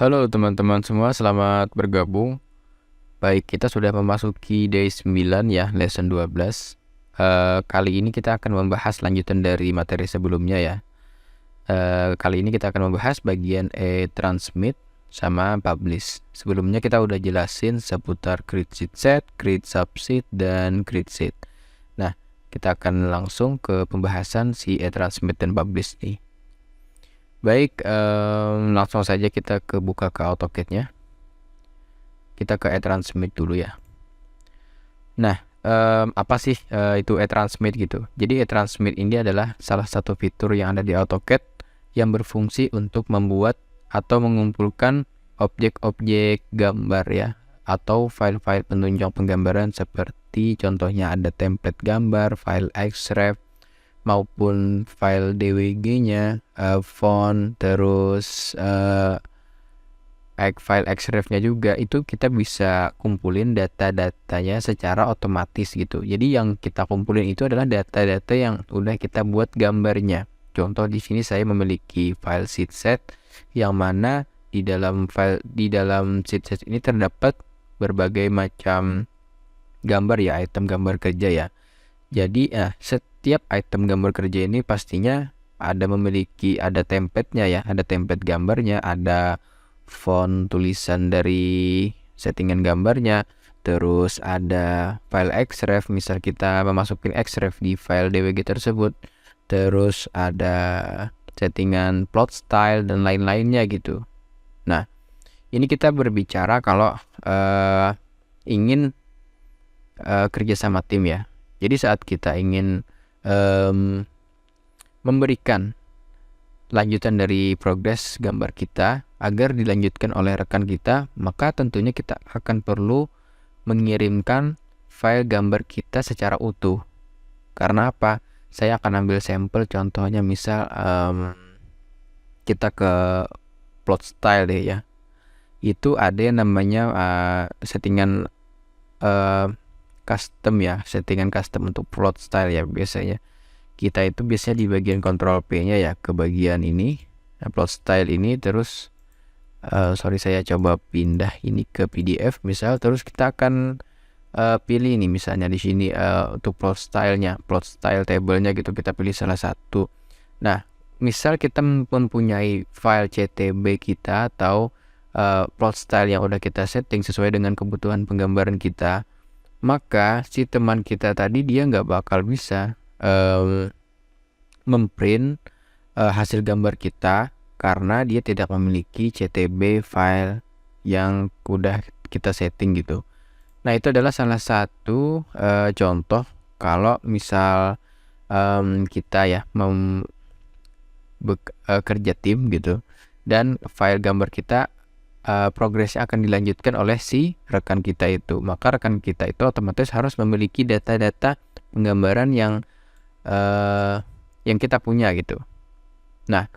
Halo teman-teman semua, selamat bergabung. Baik, kita sudah memasuki day 9 ya, lesson 12. Kali ini kita akan membahas lanjutan dari materi sebelumnya ya. Kali ini kita akan membahas bagian transmit sama publish. Sebelumnya kita udah jelasin seputar create seed set, create subset, dan create seed. Nah, kita akan langsung ke pembahasan si transmit dan publish nih. Baik, langsung saja kita buka ke AutoCAD-nya. Kita ke transmit dulu ya. Nah, apa sih itu transmit gitu? Jadi transmit ini adalah salah satu fitur yang ada di AutoCAD yang berfungsi untuk membuat atau mengumpulkan objek-objek gambar ya, atau file-file penunjang penggambaran seperti contohnya ada template gambar, file XREF, maupun file DWG-nya, font, terus file XREF-nya juga. Itu kita bisa kumpulin data-datanya secara otomatis gitu. Jadi yang kita kumpulin itu adalah data-data yang udah kita buat gambarnya. Contoh di sini saya memiliki file sheet set yang mana di dalam sheet set ini terdapat berbagai macam gambar ya, item gambar kerja ya. Jadi setiap item gambar kerja ini pastinya ada template-nya ya, ada template gambarnya, ada font tulisan dari settingan gambarnya, terus ada file XREF, misal kita memasukin XREF di file DWG tersebut, terus ada settingan plot style dan lain-lainnya gitu. Nah, ini kita berbicara kalau ingin kerja sama tim ya. Jadi saat kita ingin memberikan lanjutan dari progres gambar kita agar dilanjutkan oleh rekan kita, maka tentunya kita akan perlu mengirimkan file gambar kita secara utuh. Karena apa? Saya akan ambil sampel contohnya, misal kita ke plot style deh ya. Itu ada yang namanya settingan custom ya, settingan custom untuk plot style ya. Biasanya kita itu biasanya di bagian control P nya ya, ke bagian ini, plot style ini, terus saya coba pindah ini ke PDF misal, terus kita akan pilih ini misalnya di sini untuk plot style table-nya gitu, kita pilih salah satu. Nah, misal kita mempunyai file CTB kita atau plot style yang udah kita setting sesuai dengan kebutuhan penggambaran kita, maka si teman kita tadi dia nggak bakal bisa memprint hasil gambar kita karena dia tidak memiliki CTB file yang udah kita setting gitu. Nah, itu adalah salah satu contoh kalau misal kita ya kerja tim gitu, dan file gambar kita progresnya akan dilanjutkan oleh si rekan kita itu, maka rekan kita itu otomatis harus memiliki data-data penggambaran yang kita punya gitu. Nah,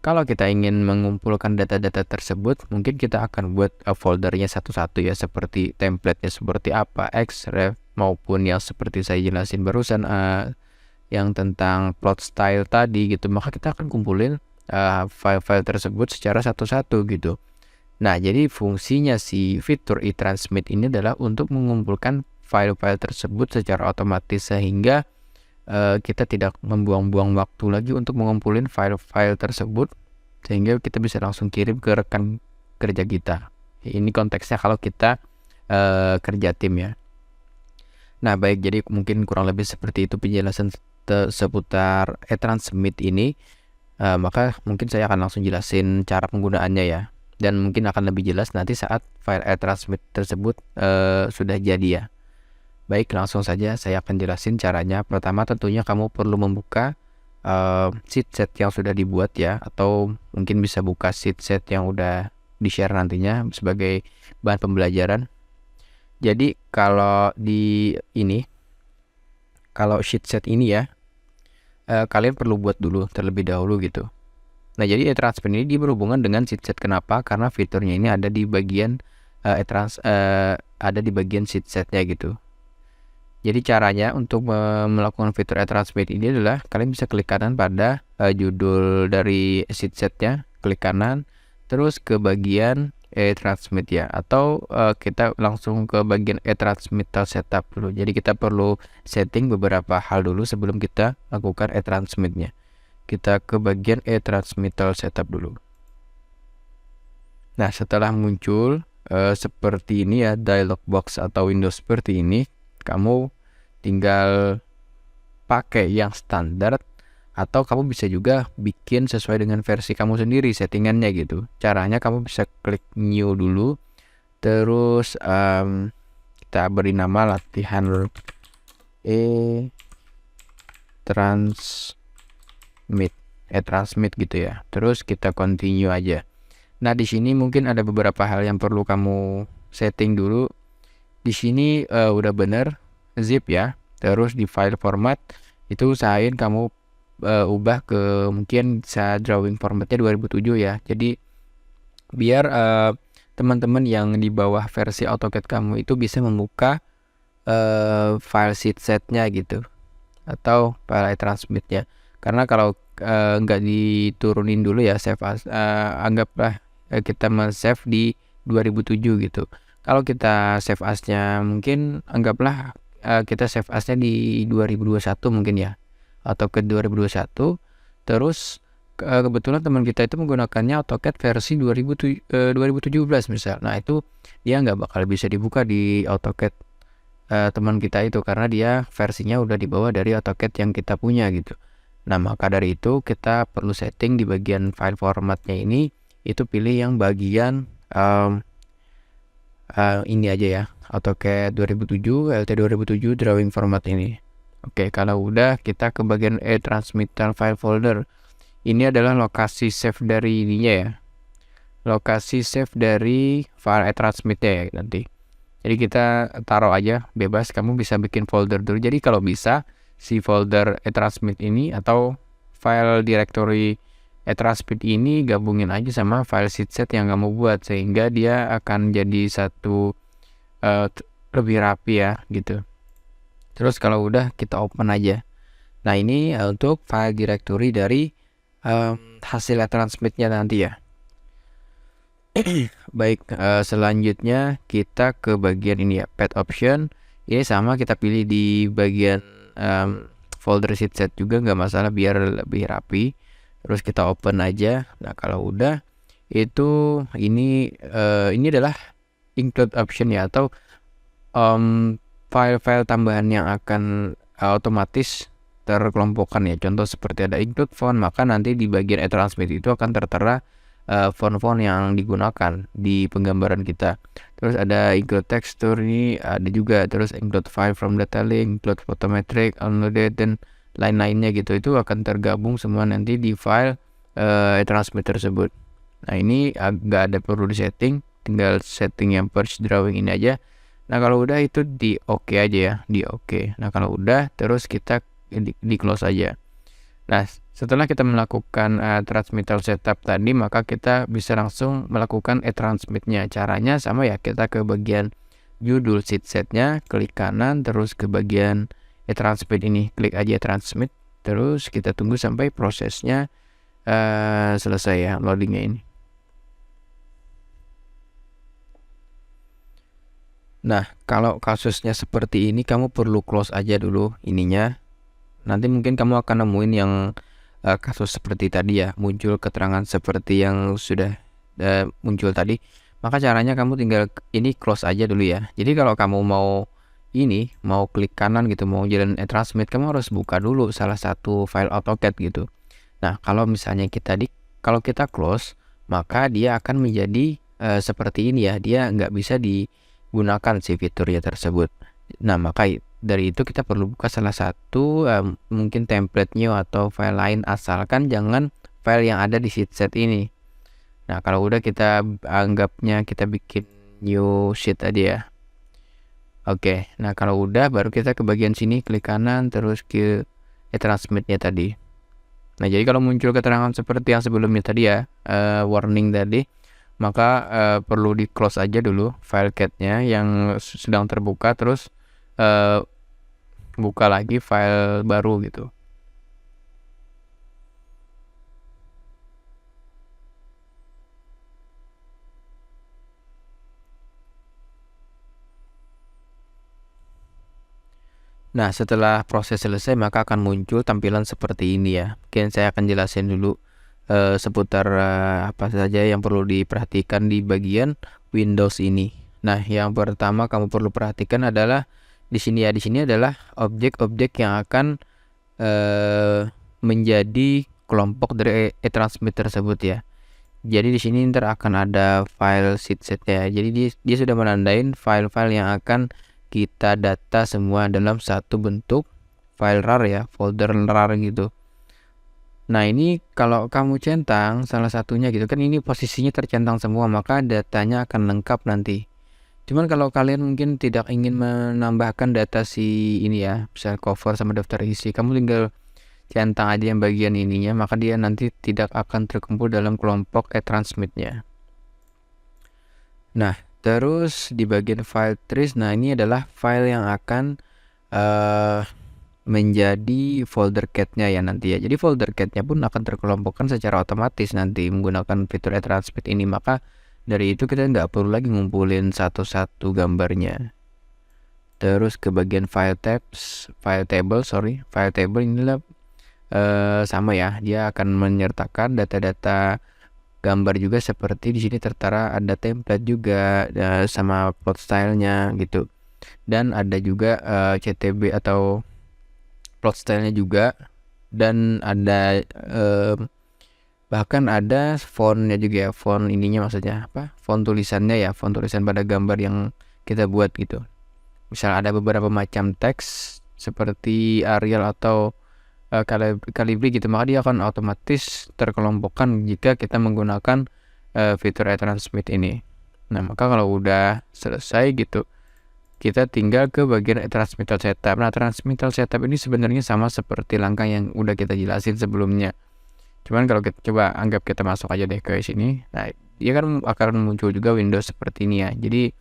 kalau kita ingin mengumpulkan data-data tersebut, mungkin kita akan buat foldernya satu-satu ya, seperti template-nya seperti apa, XREF, maupun yang seperti saya jelasin barusan yang tentang plot style tadi gitu. Maka kita akan kumpulin file-file tersebut secara satu-satu gitu. Nah, jadi fungsinya si fitur e-transmit ini adalah untuk mengumpulkan file-file tersebut secara otomatis, sehingga kita tidak membuang-buang waktu lagi untuk mengumpulin file-file tersebut, sehingga kita bisa langsung kirim ke rekan kerja kita. Ini konteksnya kalau kita kerja tim ya. Nah, baik, jadi mungkin kurang lebih seperti itu penjelasan seputar e-transmit ini. Maka mungkin saya akan langsung jelasin cara penggunaannya ya, dan mungkin akan lebih jelas nanti saat file e-transmit tersebut sudah jadi ya. Baik, langsung saja saya akan jelasin caranya. Pertama, tentunya kamu perlu membuka sheet set yang sudah dibuat ya, atau mungkin bisa buka sheet set yang udah di-share nantinya sebagai bahan pembelajaran. Jadi kalau sheet set ini ya, kalian perlu buat dulu terlebih dahulu gitu. Nah, jadi e-transmit ini berhubungan dengan sheet set. Kenapa? Karena fiturnya ini ada di bagian sheet setnya gitu. Jadi caranya untuk melakukan fitur e-transmit ini adalah kalian bisa klik kanan pada judul dari sheet setnya, klik kanan, terus ke bagian e-transmit ya, atau kita langsung ke bagian e-transmittal setup dulu. Jadi kita perlu setting beberapa hal dulu sebelum kita lakukan e-transmitnya. Kita ke bagian e-transmittal setup dulu. Nah, setelah muncul seperti ini ya, dialog box atau window seperti ini, kamu tinggal pakai yang standar, atau kamu bisa juga bikin sesuai dengan versi kamu sendiri settingannya gitu. Caranya kamu bisa klik new dulu, terus kita beri nama latihan transmit gitu ya. Terus kita continue aja. Nah, di sini mungkin ada beberapa hal yang perlu kamu setting dulu. Di sini udah bener zip ya. Terus di file format itu usahain kamu ubah ke mungkin bisa drawing formatnya 2007 ya. Jadi biar teman-teman yang di bawah versi AutoCAD kamu itu bisa membuka file sheetsetnya gitu, atau file transmitnya. Karena kalau nggak diturunin dulu ya save as, anggaplah kita men-save di 2007 gitu. Kalau kita save as-nya mungkin anggaplah kita save as-nya di 2021 mungkin ya, atau ke 2021. Terus kebetulan teman kita itu menggunakannya AutoCAD versi 2017 misal. Nah, itu dia nggak bakal bisa dibuka di AutoCAD teman kita itu, karena dia versinya udah dibawa dari AutoCAD yang kita punya gitu. Nah, maka dari itu kita perlu setting di bagian file formatnya ini, itu pilih yang bagian ini aja ya, AutoCAD 2007, LT 2007 drawing format ini. Oke, kalau udah kita ke bagian e-transmittal file folder. Ini adalah lokasi save dari ininya ya, lokasi save dari file e-transmitnya ya nanti. Jadi kita taruh aja bebas, kamu bisa bikin folder dulu. Jadi kalau bisa si folder e-transmit ini atau file directory e-transmit ini gabungin aja sama file sheetset yang kamu buat, sehingga dia akan jadi satu lebih rapi ya gitu. Terus kalau udah kita open aja. Nah, ini untuk file directory dari hasil e-transmitnya nanti ya. Baik, selanjutnya kita ke bagian ini ya, path option. Ini sama, kita pilih di bagian folder sheetset juga, nggak masalah biar lebih rapi. Terus kita open aja. Nah, kalau udah itu ini adalah include option ya, atau file-file tambahan yang akan otomatis terkelompokkan ya. Contoh seperti ada include font, maka nanti di bagian e-transmit itu akan tertera font-font yang digunakan di penggambaran kita. Terus ada include texture, ini ada juga. Terus include file from data link, include photometric, unloaded, dan lain-lainnya gitu. Itu akan tergabung semua nanti di file transmit tersebut. Nah, ini nggak ada perlu di setting, tinggal setting yang purge drawing ini aja. Nah, kalau udah itu di oke aja ya, di oke. Nah, kalau udah terus kita di close aja. Nah, setelah kita melakukan transmittal setup tadi, maka kita bisa langsung melakukan e-transmitnya. Caranya sama ya, kita ke bagian judul sheetsetnya, klik kanan, terus ke bagian e-transmit ini, klik aja transmit, terus kita tunggu sampai prosesnya selesai ya, loadingnya ini. Nah, kalau kasusnya seperti ini, kamu perlu close aja dulu ininya. Nanti mungkin kamu akan nemuin yang kasus seperti tadi ya, muncul keterangan seperti yang sudah muncul tadi. Maka caranya kamu tinggal ini close aja dulu ya. Jadi kalau kamu mau klik kanan gitu, mau jalan e-transmit, kamu harus buka dulu salah satu file AutoCAD gitu. Nah, kalau misalnya kalau kita close, maka dia akan menjadi seperti ini ya, dia nggak bisa digunakan si fiturnya tersebut. Nah, maka dari itu kita perlu buka salah satu mungkin template new atau file lain, asalkan jangan file yang ada di sheetset ini. Nah, kalau udah kita anggapnya kita bikin new sheet aja ya. Oke, nah kalau udah baru kita ke bagian sini, klik kanan, terus ke e-transmitnya tadi. Nah, jadi kalau muncul keterangan seperti yang sebelumnya tadi ya, warning tadi, maka perlu di close aja dulu file CAD-nya yang sedang terbuka, terus buka lagi file baru gitu. Nah, setelah proses selesai maka akan muncul tampilan seperti ini ya. Mungkin saya akan jelasin dulu seputar apa saja yang perlu diperhatikan di bagian Windows ini. Nah, yang pertama kamu perlu perhatikan adalah di sini ya. Di sini adalah objek-objek yang akan menjadi kelompok dari e-transmit tersebut ya. Jadi di sini ntar akan ada file sheet ya. Jadi dia sudah menandain file-file yang akan kita data semua dalam satu bentuk file rar ya, folder rar gitu. Nah, ini kalau kamu centang salah satunya gitu kan, ini posisinya tercentang semua, maka datanya akan lengkap nanti. Cuman kalau kalian mungkin tidak ingin menambahkan data si ini ya, misal cover sama daftar isi, kamu tinggal centang aja yang bagian ininya, maka dia nanti tidak akan terkumpul dalam kelompok e-transmitnya. Nah, terus di bagian file trees, nah ini adalah file yang akan menjadi folder cat-nya ya nanti ya. Jadi folder cat-nya pun akan terkelompokkan secara otomatis nanti menggunakan fitur e-transmit ini. Maka dari itu kita nggak perlu lagi ngumpulin satu-satu gambarnya. Terus ke bagian file table inilah sama ya. Dia akan menyertakan data-data gambar juga, seperti di sini tertera ada template juga sama plot stylenya gitu, dan ada juga CTB atau plot stylenya juga, dan ada bahkan ada fontnya juga ya, font ininya maksudnya apa, font tulisannya ya, font tulisan pada gambar yang kita buat gitu. Misal ada beberapa macam teks seperti Arial atau Calibri gitu, maka dia akan otomatis terkelompokkan jika kita menggunakan fitur e-transmit ini. Nah, maka kalau udah selesai gitu, kita tinggal ke bagian transmittal setup. Nah, transmittal setup ini sebenarnya sama seperti langkah yang udah kita jelasin sebelumnya. Cuman kalau kita coba anggap kita masuk aja deh ke sini. Nah, dia kan akan muncul juga Windows seperti ini ya. Jadi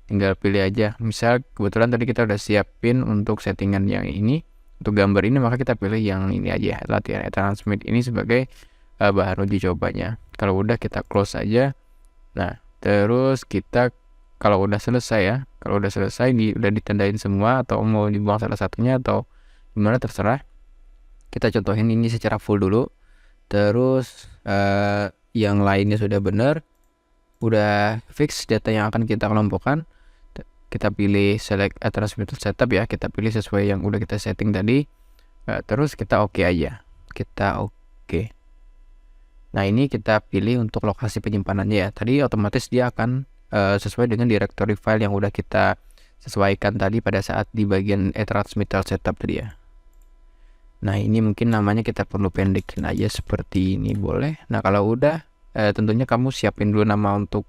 tinggal pilih aja. Misal kebetulan tadi kita udah siapin untuk settingan yang ini, untuk gambar ini, maka kita pilih yang ini aja, latihan e-transmit ini sebagai bahan uji cobanya. Kalau udah kita close aja. Nah, terus kita kalau udah selesai ya, kalau udah selesai udah ditandain semua, atau mau dibuang salah satunya atau gimana terserah. Kita contohin ini secara full dulu. Terus yang lainnya sudah benar, udah fix data yang akan kita kelompokkan. Kita pilih select e-transmit setup ya, kita pilih sesuai yang udah kita setting tadi. Terus kita oke aja, kita oke. Nah, ini kita pilih untuk lokasi penyimpanannya ya. Tadi otomatis dia akan sesuai dengan directory file yang udah kita sesuaikan tadi pada saat di bagian e-transmittal setup tadi ya. Nah, ini mungkin namanya kita perlu pendekin aja seperti ini, boleh. Nah, kalau udah tentunya kamu siapin dulu nama untuk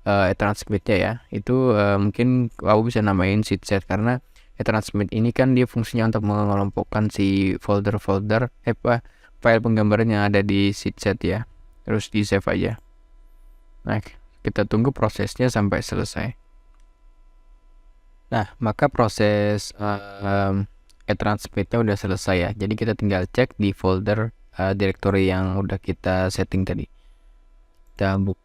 e-transmitnya ya. Itu mungkin kamu bisa namain sheet karena e-transmit ini kan dia fungsinya untuk mengelompokkan si folder-folder file penggambaran yang ada di sheet ya. Terus di save aja. Nah, kita tunggu prosesnya sampai selesai. Nah, maka proses e-transmitnya udah selesai ya. Jadi kita tinggal cek di folder directory yang udah kita setting tadi. Kita buka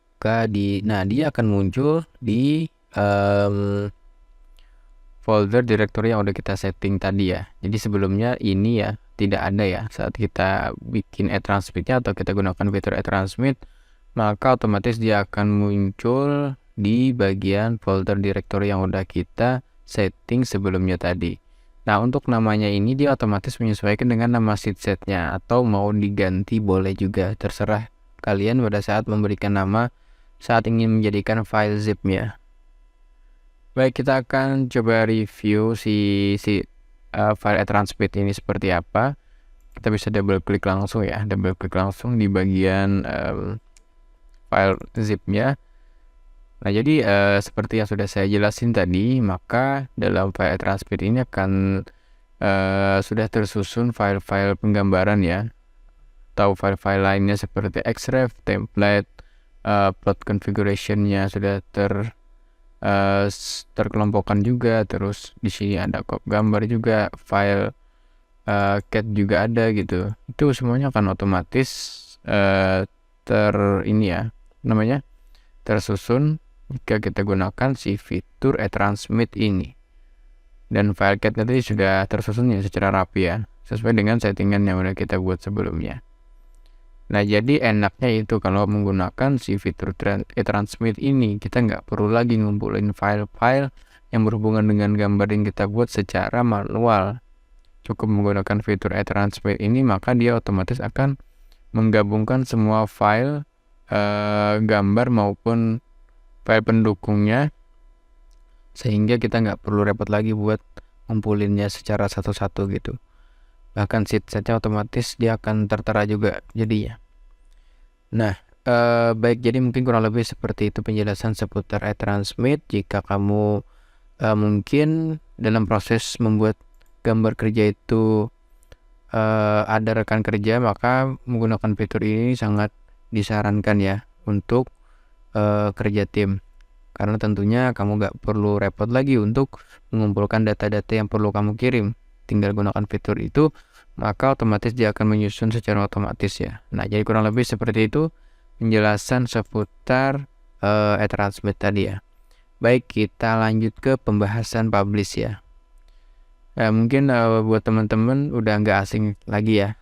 nah dia akan muncul di folder directory yang udah kita setting tadi ya. Jadi sebelumnya ini ya tidak ada ya saat kita bikin e-transmitnya atau kita gunakan fitur e-transmit, maka otomatis dia akan muncul di bagian folder directory yang udah kita setting sebelumnya tadi. Nah, untuk namanya ini dia otomatis menyesuaikan dengan nama sheetnya, atau mau diganti boleh juga, terserah kalian pada saat memberikan nama saat ingin menjadikan file zip-nya. Baik, kita akan coba review si file e-transmit ini seperti apa. Kita bisa double klik langsung ya, di bagian file zip-nya. Nah, jadi seperti yang sudah saya jelasin tadi, maka dalam file e-transmit ini akan sudah tersusun file-file penggambaran ya, atau file-file lainnya seperti xref, template, plot configuration-nya sudah terkelompokkan juga. Terus di sini ada gambar juga, file cat juga ada gitu. Itu semuanya akan otomatis tersusun jika kita gunakan si fitur e-transmit ini. dan file CAD tadi sudah tersusun ya secara rapi ya, sesuai dengan settingan yang udah kita buat sebelumnya. Nah, jadi enaknya itu kalau menggunakan si fitur e-transmit ini, kita nggak perlu lagi ngumpulin file-file yang berhubungan dengan gambar yang kita buat secara manual. Cukup menggunakan fitur e-transmit ini, maka dia otomatis akan menggabungkan semua file gambar maupun file pendukungnya, sehingga kita nggak perlu repot lagi buat ngumpulinnya secara satu-satu gitu. Bahkan sheet-setnya otomatis dia akan tertera juga jadinya. Nah, baik, jadi mungkin kurang lebih seperti itu penjelasan seputar e-transmit. Jika kamu mungkin dalam proses membuat gambar kerja itu ada rekan kerja, maka menggunakan fitur ini sangat disarankan ya untuk kerja tim, karena tentunya kamu nggak perlu repot lagi untuk mengumpulkan data-data yang perlu kamu kirim. Tinggal gunakan fitur itu, maka otomatis dia akan menyusun secara otomatis ya. Nah, jadi kurang lebih seperti itu penjelasan seputar e-transmit tadi ya. Baik, kita lanjut ke pembahasan publish ya. Mungkin buat teman-teman udah nggak asing lagi ya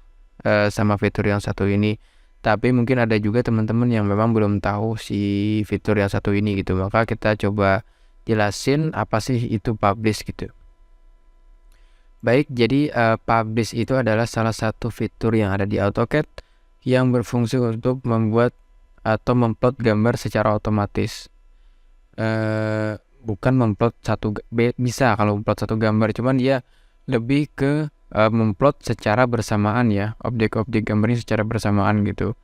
sama fitur yang satu ini, tapi mungkin ada juga teman-teman yang memang belum tahu si fitur yang satu ini gitu. Maka kita coba jelasin apa sih itu publish gitu. Baik, jadi publish itu adalah salah satu fitur yang ada di AutoCAD yang berfungsi untuk membuat atau memplot gambar secara otomatis. Bukan memplot bisa kalau memplot satu gambar, cuman dia lebih ke memplot secara bersamaan ya, objek-objek gambarnya secara bersamaan gitu.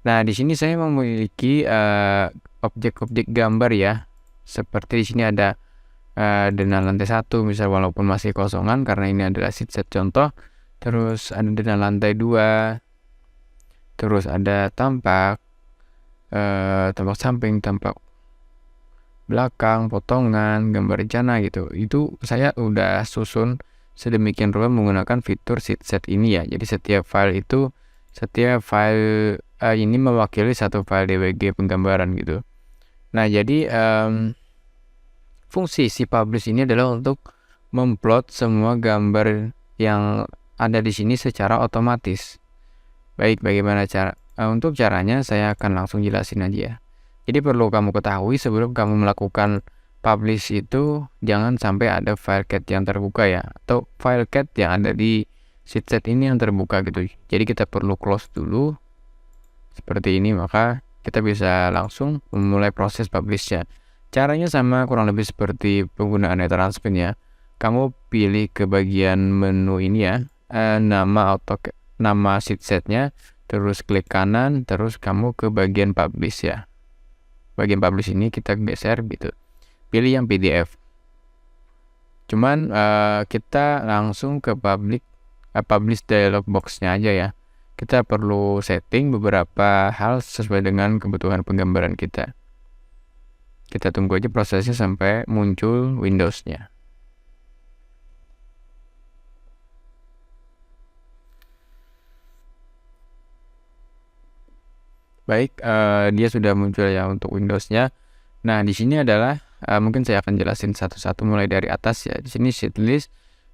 Nah, di sini saya memiliki objek-objek gambar ya, seperti di sini ada denah lantai 1 misal, walaupun masih kosongan karena ini adalah sheet contoh. Terus ada denah lantai 2, terus ada tampak samping, tampak belakang, potongan, gambar rencana gitu. Itu saya udah susun sedemikian rupa menggunakan fitur sheet set ini ya. Jadi setiap file ini mewakili satu file DWG penggambaran gitu. Nah, jadi fungsi si publish ini adalah untuk memplot semua gambar yang ada di sini secara otomatis. Baik, bagaimana cara? Untuk caranya saya akan langsung jelasin aja ya. Jadi perlu kamu ketahui sebelum kamu melakukan publish itu, jangan sampai ada file CAD yang terbuka ya, atau file CAD yang ada di sheet set ini yang terbuka gitu. Jadi kita perlu close dulu seperti ini, maka kita bisa langsung memulai proses publish-nya. Caranya sama kurang lebih seperti penggunaan e-transmit ya. Kamu pilih ke bagian menu ini ya, nama sheet setnya, terus klik kanan, terus kamu ke bagian publish ya. Bagian publish ini kita geser gitu. Pilih yang PDF. Cuman kita langsung ke publish dialog box-nya aja ya. Kita perlu setting beberapa hal sesuai dengan kebutuhan penggambaran kita. Kita tunggu aja prosesnya sampai muncul Windows-nya. Baik, dia sudah muncul ya untuk Windows-nya. Nah, di sini adalah mungkin saya akan jelasin satu-satu mulai dari atas ya. Di sini sheet list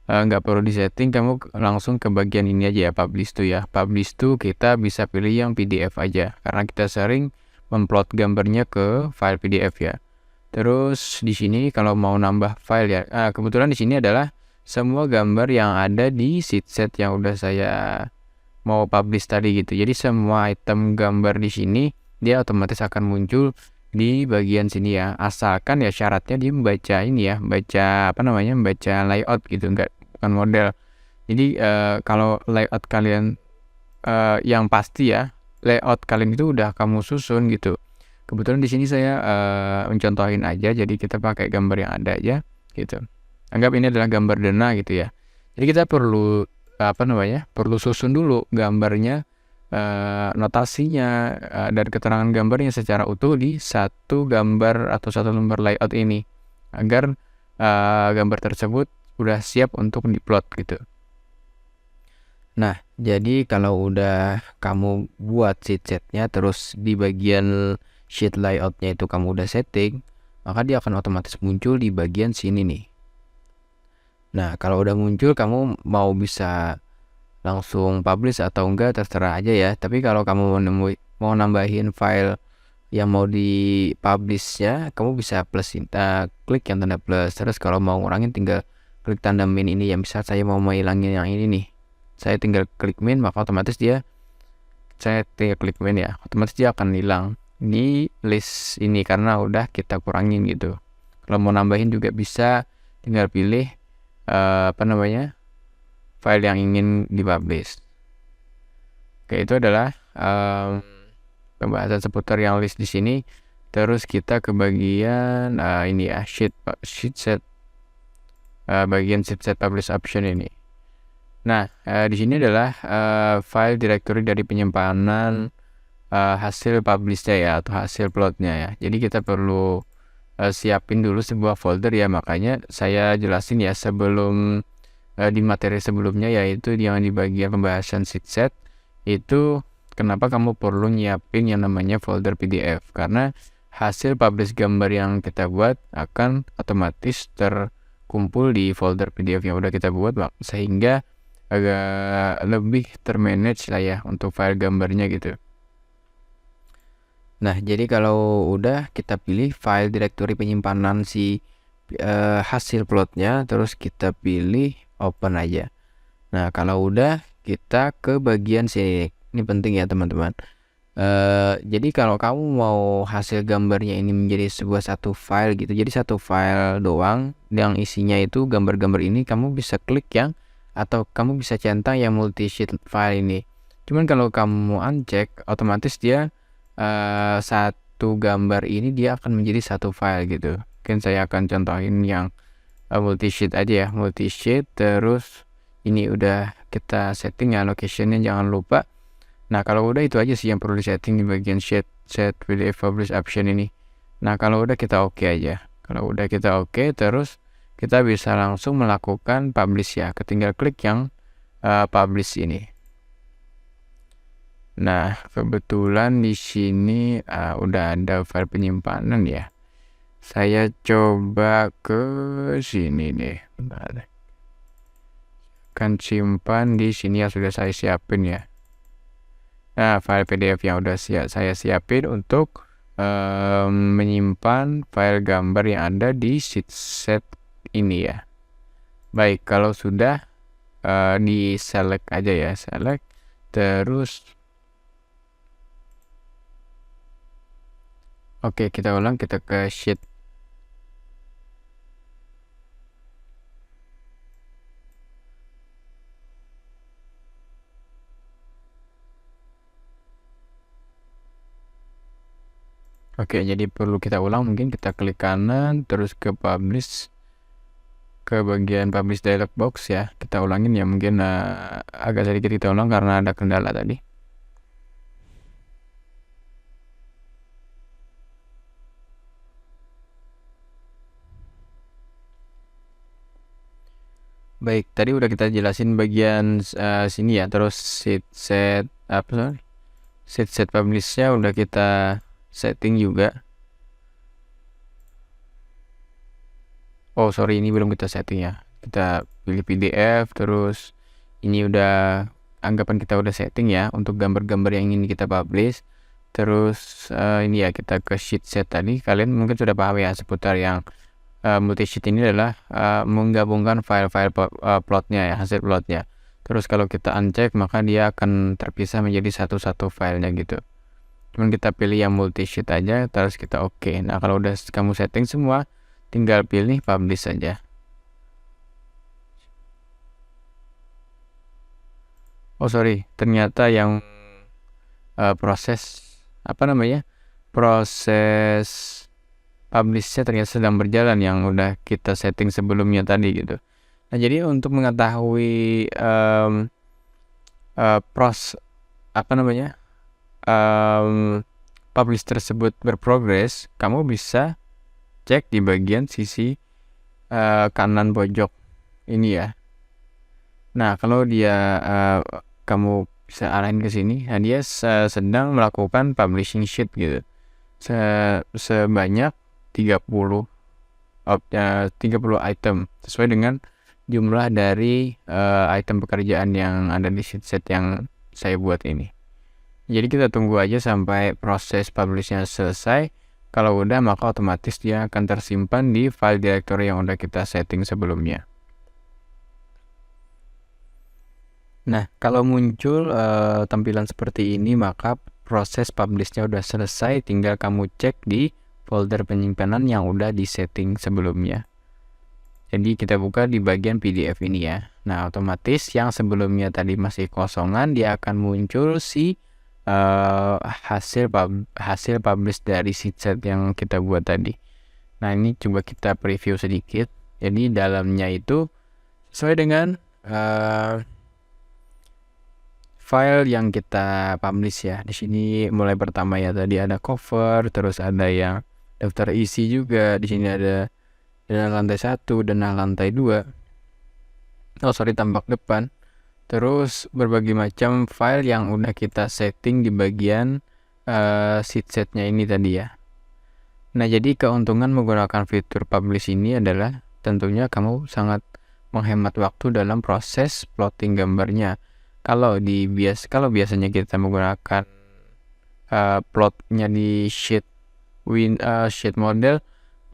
nggak perlu disetting, kamu langsung ke bagian ini aja ya, publish to ya. Publish to kita bisa pilih yang PDF aja karena kita sering memplot gambarnya ke file PDF ya. Terus di sini kalau mau nambah file ya, kebetulan di sini adalah semua gambar yang ada di sheet set yang udah saya mau publish tadi gitu. Jadi semua item gambar di sini dia otomatis akan muncul di bagian sini ya. Asalkan ya syaratnya dia membaca ini ya, membaca layout gitu, bukan model. Jadi kalau layout kalian yang pasti ya, layout kalian itu udah kamu susun gitu. Kebetulan di sini saya mencontohin aja, jadi kita pakai gambar yang ada aja gitu. Anggap ini adalah gambar denah gitu ya. Jadi kita perlu perlu susun dulu gambarnya, notasinya dan keterangan gambarnya secara utuh di satu gambar atau satu lembar layout ini, agar gambar tersebut udah siap untuk diplot gitu. Nah, jadi kalau udah kamu buat sheet setnya, terus di bagian sheet layoutnya itu kamu udah setting, maka dia akan otomatis muncul di bagian sini nih. Nah, kalau udah muncul kamu mau bisa langsung publish atau enggak terserah aja ya. Tapi kalau kamu mau nambahin file yang mau di publish ya, kamu bisa klik yang tanda plus. Terus kalau mau ngurangin tinggal klik tanda min ini ya. Misal saya mau hilangin yang ini nih, saya tinggal klik min, maka otomatis saya tinggal klik min ya, otomatis dia akan hilang di list ini karena udah kita kurangin gitu. Kalau mau nambahin juga bisa, tinggal pilih file yang ingin dipublish. Oke, itu adalah pembahasan seputar yang list di sini. Terus kita ke bagian ini ya, sheet set, bagian sheet set publish option ini. Nah, di sini adalah file directory dari penyimpanan hasil publishnya ya, atau hasil plotnya ya. Jadi kita perlu siapin dulu sebuah folder ya, makanya saya jelasin ya sebelum di materi sebelumnya, yaitu yang di bagian pembahasan sheet set itu kenapa kamu perlu nyiapin yang namanya folder PDF, karena hasil publish gambar yang kita buat akan otomatis terkumpul di folder PDF yang udah kita buat, sehingga agak lebih termanage lah ya untuk file gambarnya gitu. Nah, jadi kalau udah kita pilih file directory penyimpanan si hasil plotnya, terus kita pilih open aja. Nah, kalau udah kita ke bagian sini. Ini penting ya teman-teman. Jadi kalau kamu mau hasil gambarnya ini menjadi satu file gitu, jadi satu file doang yang isinya itu gambar-gambar ini, kamu bisa klik yang atau kamu bisa centang yang multi sheet file ini. Cuman kalau kamu uncheck, otomatis dia satu gambar ini dia akan menjadi satu file gitu. Mungkin saya akan contohin yang multi sheet aja ya, multi sheet. Terus ini udah kita setting ya locationnya, jangan lupa. Nah, kalau udah itu aja sih yang perlu disetting di bagian set PDF publish option ini. Nah, kalau udah kita oke aja. Kalau udah kita oke, terus kita bisa langsung melakukan publish ya. Tinggal klik yang publish ini. Nah, kebetulan di sini udah ada file penyimpanan ya. Saya coba ke sini nih. Bentar. Kan simpan di sini yang sudah saya siapin ya. Nah, file PDF yang udah saya siapin untuk menyimpan file gambar yang ada di sheet set ini ya. Baik, kalau sudah di select aja ya, select, terus oke, kita ulang, kita ke sheet. Oke, jadi perlu kita ulang, mungkin kita klik kanan, terus ke publish, ke bagian publish dialog box ya. Kita ulangin ya, mungkin agak sedikit kita ulang karena ada kendala tadi. Baik, tadi udah kita jelasin bagian sini ya, terus sheet set publishnya udah kita setting juga. Oh sorry, ini belum kita setting ya. Kita pilih PDF, terus ini udah anggapan kita udah setting ya untuk gambar-gambar yang ingin kita publish. Terus ini ya, kita ke sheet set tadi. Kalian mungkin sudah paham ya seputar yang multi sheet ini adalah menggabungkan file-file plotnya ya, hasil plotnya. Terus kalau kita uncheck, maka dia akan terpisah menjadi satu-satu filenya gitu. Cuman kita pilih yang multi sheet aja, terus kita oke. Nah, kalau udah kamu setting semua, tinggal pilih publish saja. Oh sorry, ternyata yang proses publishnya ternyata sedang berjalan yang udah kita setting sebelumnya tadi gitu. Nah, jadi untuk mengetahui publish tersebut berprogres, kamu bisa cek di bagian sisi kanan pojok ini ya. Nah, kalau dia kamu bisa arahin ke sini, nah dia sedang melakukan publishing sheet gitu. Sebanyak 30 item sesuai dengan jumlah dari item pekerjaan yang ada di sheet yang saya buat ini. Jadi kita tunggu aja sampai proses publishnya selesai. Kalau udah, maka otomatis dia akan tersimpan di file directory yang udah kita setting sebelumnya. Nah, kalau muncul tampilan seperti ini, maka proses publishnya udah selesai. Tinggal kamu cek di folder penyimpanan yang udah di setting sebelumnya. Jadi kita buka di bagian PDF ini ya. Nah, otomatis yang sebelumnya tadi masih kosongan, dia akan muncul si hasil publish dari sheet yang kita buat tadi. Nah, ini coba kita preview sedikit. Jadi dalamnya itu sesuai dengan file yang kita publish ya. Di sini mulai pertama ya, tadi ada cover, terus ada yang daftar isi juga. Di sini ada denah lantai 1, denah lantai 2. Tampak depan. Terus berbagai macam file yang udah kita setting di bagian sheet-nya ini tadi ya. Nah, jadi keuntungan menggunakan fitur publish ini adalah tentunya kamu sangat menghemat waktu dalam proses plotting gambarnya. Kalau biasanya kita menggunakan plotnya di sheet model,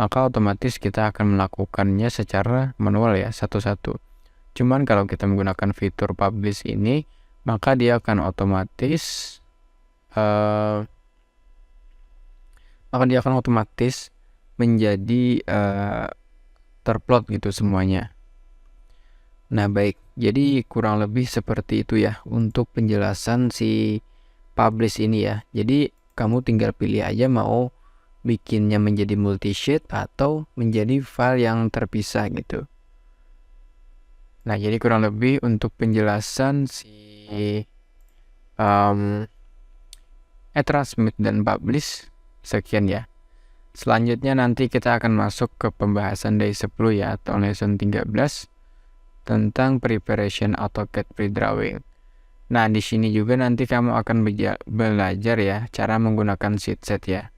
maka otomatis kita akan melakukannya secara manual ya, satu-satu. Cuman kalau kita menggunakan fitur publish ini, maka dia akan otomatis menjadi terplot gitu semuanya. Nah, baik. Jadi kurang lebih seperti itu ya untuk penjelasan si publish ini ya. Jadi kamu tinggal pilih aja mau bikinnya menjadi multi-sheet atau menjadi file yang terpisah gitu. Nah, jadi kurang lebih untuk penjelasan si transmit dan publish sekian ya. Selanjutnya nanti kita akan masuk ke pembahasan day 10 ya, atau lesson 13 tentang preparation AutoCAD pre-drawing. Nah, di sini juga nanti kamu akan belajar ya cara menggunakan sheet ya.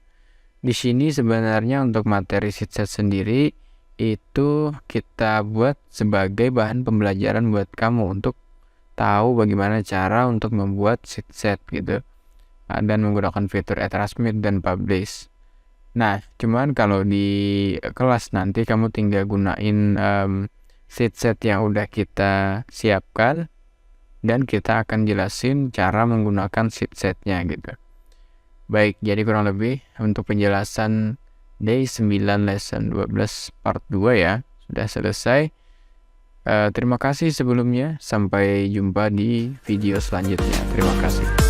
Di sini sebenarnya untuk materi sheet sendiri itu kita buat sebagai bahan pembelajaran buat kamu untuk tahu bagaimana cara untuk membuat sheet gitu, dan menggunakan fitur transmit dan publish. Nah, cuman kalau di kelas nanti kamu tinggal gunain sheet yang udah kita siapkan, dan kita akan jelasin cara menggunakan sheet-nya gitu. Baik, jadi kurang lebih untuk penjelasan day 9 lesson 12 part 2 ya, sudah selesai. Terima kasih sebelumnya, sampai jumpa di video selanjutnya. Terima kasih.